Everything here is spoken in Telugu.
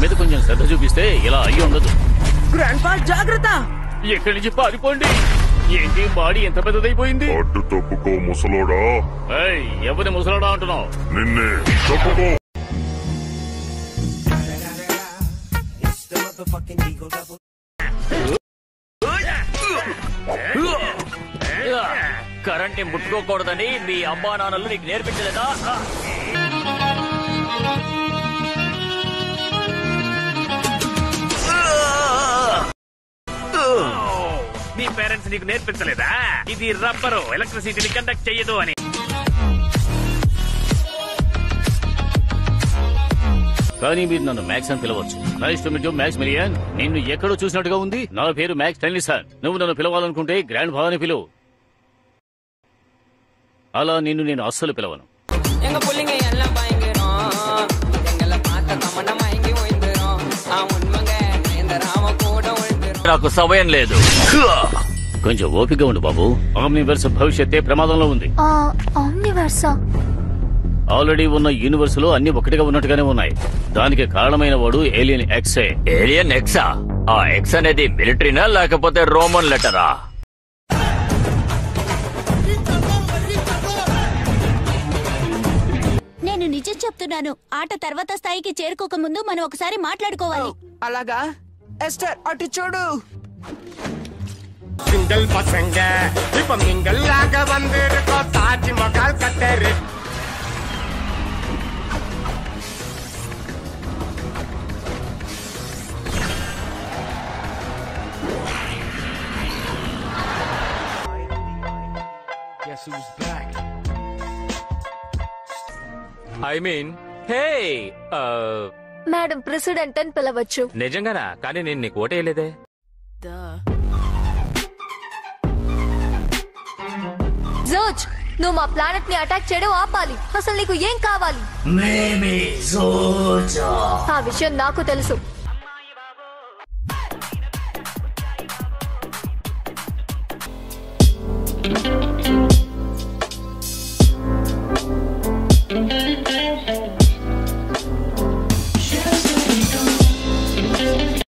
మీద కొంచెం శ్రద్ధ చూపిస్తే ఇలా అయ్యి ఉండదు. గ్రాండ్ ఫా జాగ్రత్త. ఎక్కడి నుంచి పారిపోండి. ఏంటి బాడీ ఎంత పెద్దదైపోయింది? అడ్డు తప్పుకో ముసలోడా. ఎవరిని ముసలోడా అంటున్నావు? నిన్నే తప్పుకో. కరెంట్ ముట్టుకోకూడదని మీ అమ్మా నాన్నలు నీకు నేర్పించలేదా? మీ పేరెంట్స్ నీకు నేర్పించలేదా ఇది రబ్బరు ఎలక్ట్రిసిటీని కండక్ట్ చెయ్యదు అని? కానీ మీరు నన్ను మ్యాక్స్ అని పిలవచ్చు. Nice to meet you max million. నిన్ను ఎక్కడో చూసినట్టుగా ఉంది. నా పేరు మ్యాక్స్ టెన్నిసన్. నువ్వు నన్ను పిలవాలనుకుంటే గ్రాండ్ ఫా అని పిలువు. అలా నిన్ను నేను అస్సలు పిలవను. నాకు సమయం లేదు. కొంచెం ఓపిక ఉండు బాబు. ఆమ్నివర్స్ భవిష్యత్తే ప్రమాదంలో ఉంది. ఆల్రెడీ ఉన్న యూనివర్స్ లో అన్ని ఒకటిగా ఉన్నట్టుగానే ఉన్నాయి. దానికి కారణమైన వాడు ఏలియన్ ఎక్సే. ఏలియన్ ఎక్సా? ఆ ఎక్స్ అనేది మిలిటరీనా లేకపోతే రోమన్ లెటరా? నేను నిజం చెప్తున్నాను. ఆట తర్వాత స్థాయికి చేరుకోక ముందు మనం ఒకసారి మాట్లాడుకోవాలి. అలాగా? ఎస్టర్ అటు చూడు. సింగల్ పసంగ இப்ப மிங்கல் ஆக வந்திருக்கோம். Taj Mahal cutter. Guess who's back? I mean hey madam president అని పిలవచ్చు. నిజంగానా? కానీ నేను నీకు ఓటేయలేదే. జోర్జ్, నువ్వు మా ప్లానెట్ ని అటాక్ చేయడం ఆపాలి. అసలు నీకు ఏం కావాలి? మేమే జోర్జ్. ఆ విషయం నాకు తెలుసు.